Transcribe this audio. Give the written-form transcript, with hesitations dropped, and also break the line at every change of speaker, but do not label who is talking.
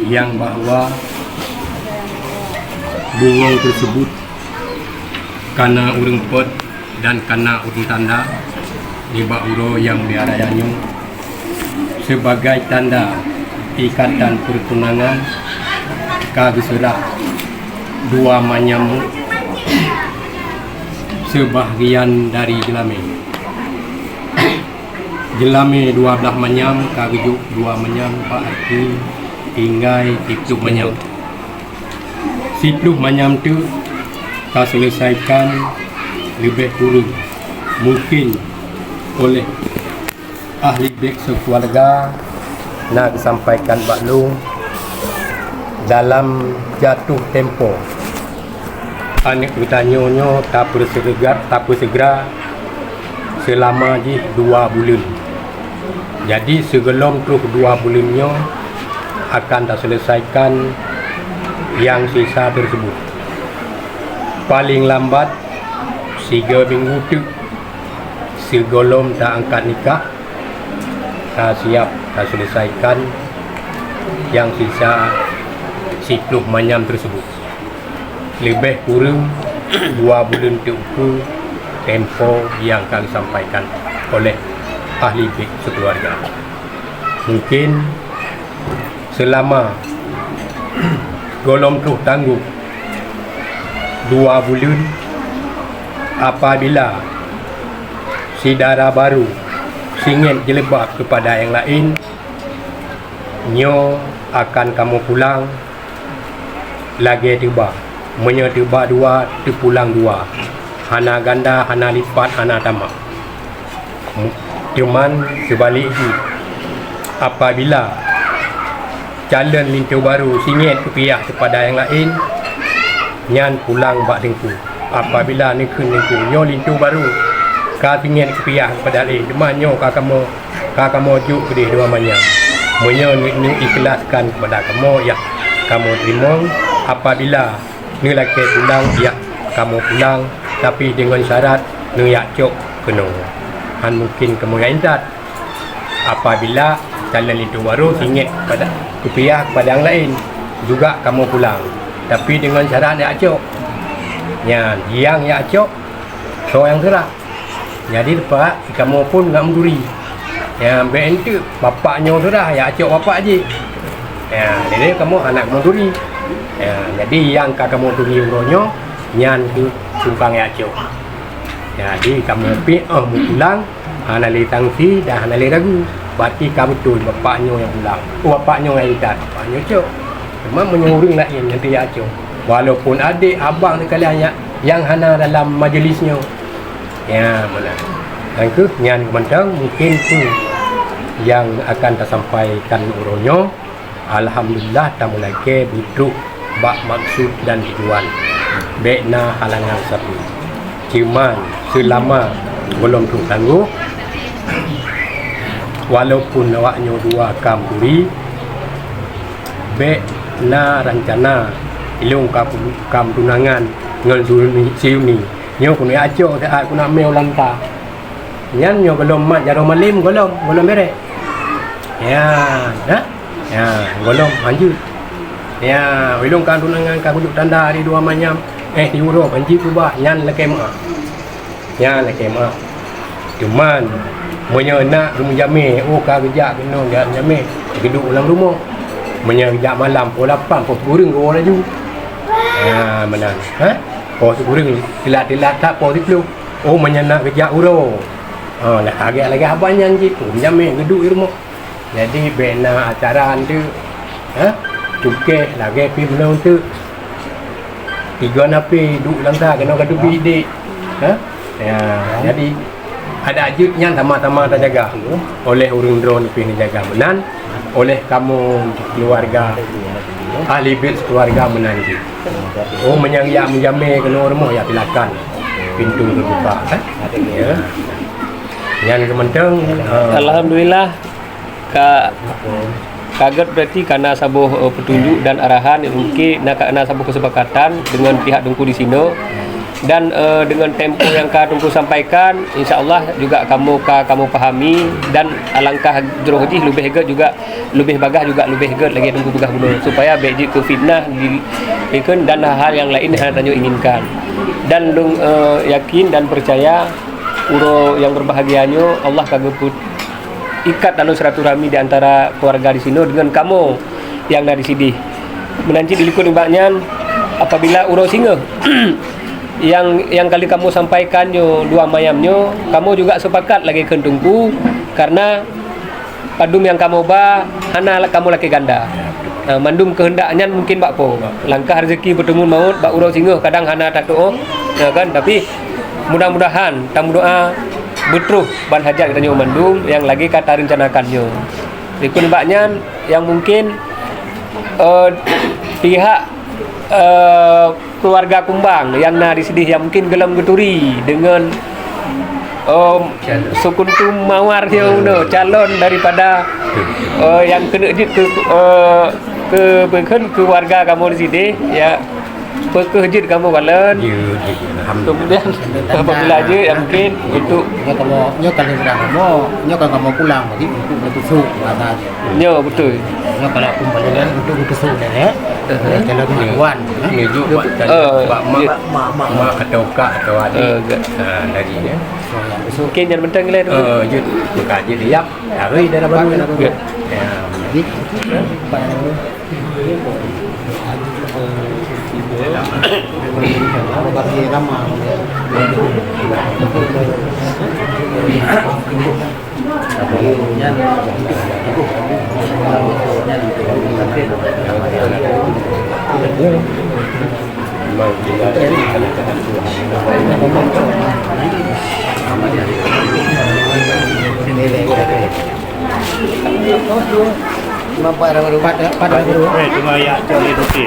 yang bahwa bungong tersebut karena urang pot dan karena urang tanda di Bauro yang diarayannya sebagai tanda ikatan pertunangan kageserah dua manyamu sebahagian dari jelame 12 manyam kagejuk 2 manyam berarti tinggal 10 manyam. 10 manyam tu kita selesaikan lebih kurang mungkin oleh ahli bek sekeluarga nak disampaikan baklung dalam jatuh tempo anak bertanya tak segera selama 2 bulan. Jadi sebelum terus 2 bulannya akan tak selesaikan yang sisa tersebut. Paling lambat 3 minggu tu sebelum tak angkat nikah tak siap tak selesaikan yang sisa 10 manyam tersebut. Lebih kurang 2 bulan tu tempo yang kami sampaikan oleh ahli bek sekeluarga. Mungkin selama golong tu tangguh 2 bulan apabila saudara baru singin jelebak kepada yang lain, nyo akan kamu pulang lagi tiba menyo tiba 2 terpulang 2 hana ganda hana lipat hana tamak. Cuman sebaliknya apabila calon lintu baru singit kepiah kepada yang lain, nyan pulang bak dengku. Apabila nikun nyo lintu baru ka singit kepiah kepada lain, cuma nyo ka kamu juk kedih 2 manyam. Menyo ni ikhlaskan kepada kamu, ya kamu terima. Apabila ni laki pulang, ya kamu pulang, tapi dengan syarat ni yak cok kena. Mungkin kamu yang indat. Apabila calon itu baru singit pada kepiah kepada yang lain, juga kamu pulang, tapi dengan syarat yak cok. Yang yak cok, so yang gerak. Jadi lepas kamu pun nak menduri. Yang bentu bapaknya sudah yak cok bapak je. Jadi kamu anak menduri. Jadi yang kamu turi uronyo nyan tu sumpang yak cok. Jadi kamu mau pulang, hanali tangsi dan hanali ragu. Berarti kamu betul bapaknya yang pulang. Bapaknya yang hidat, bapaknya cok. Cuma menyuruh lain nanti yak cok. Walaupun adik, abang sekalian yang hana dalam majlisnya. Mana. Dan ke nyan kementang mungkin tu yang akan tersampaikan uronyo. Alhamdulillah tamu lagi butuh bak maksud dan tujuan. Bekna halangan sapi. Cuman selama belum tu tangguh, walaupun awaknya 2 kampuri, bekna rancana ilung kam tunangan ngan siuni. Nyo kun acok saat kun nak meo lanta. Nyan nyo belum mat jaro malim golong berek. Golong lanjut. Wilung kan tunangan ka kujuk tanda di 2 manyam. Di uro panji kubah nyan leke mak. Leke mak. Cuman menyo nak rumah jame, ka kejak kena jame. Geduk ulang rumah. Menyo kejak malam pukul 8 pukul kurang go laju. Menang. Pukul kurang tilat-tilat tak pukul 10. Menyo nak kejak uro. Nak agak lagi abang nyan je tu jame geduk di rumah. Jadi bena acara tu cukai lagi pi belum tu 3 napi duk langta kena gaduh bidik. Jadi ada ajut yang sama-sama terjaga oleh urang drone pi ni jaga menan oleh kamu keluarga ahli bek keluarga menan je. Menyang ya menjame kena rumah ya silakan pintu terbuka yang kementang
alhamdulillah kaget berarti karena sabuh petunjuk dan arahan yang mungkin nak karena sabuh kesepakatan dengan pihak dengku di sini dan dengan tempo yang Kak Tungku sampaikan, insya-Allah juga kamu pahami, dan alangkah jero haji lebih hegat juga, lebih bagah juga lebih hegat lagi Tungku bagah bunuh supaya beji ke fitnah dikeun dan hal yang lain yang tanyo inginkan. Dan dung yakin dan percaya uro yang berbahagianya Allah kageput ikat dalam silaturahmi di antara keluarga di sini dengan kamu yang ada di sini. Menanti dilikun imbaknya apabila uro singa yang kali kamu sampaikan dua mayamnya, kamu juga sepakat lagi kentungku karena padum yang kamu hana kamu laki ganda. Mandum kehendaknya mungkin bakpo langkah rezeki bertemu maut bak urau singa kadang hana tak doa kan, tapi mudah-mudahan tamu doa betruh ban hajat katanya mandum yang lagi kata rencanakannya. Ikut mbaknya yang mungkin pihak keluarga kumbang yang di sini yang mungkin gelam geturi dengan Sukuntum Mawar calon daripada yang kena ke warga kamu di sini ya, pekehjit kamu balen. Kemudian apabila aja yang mungkin untuk
nyo kalau pulang jadi untuk bertusuk kata
nyo betul.
Nyo kalau kembali kan untuk bertusuk ya. Kalau tuan
ngejuk mak atau kak atau adik dari ya.
Mungkin yang penting lah tu.
Jut kaji dia hari dalam baru.
jadi bagi ramah pada
cuma ya cari putih.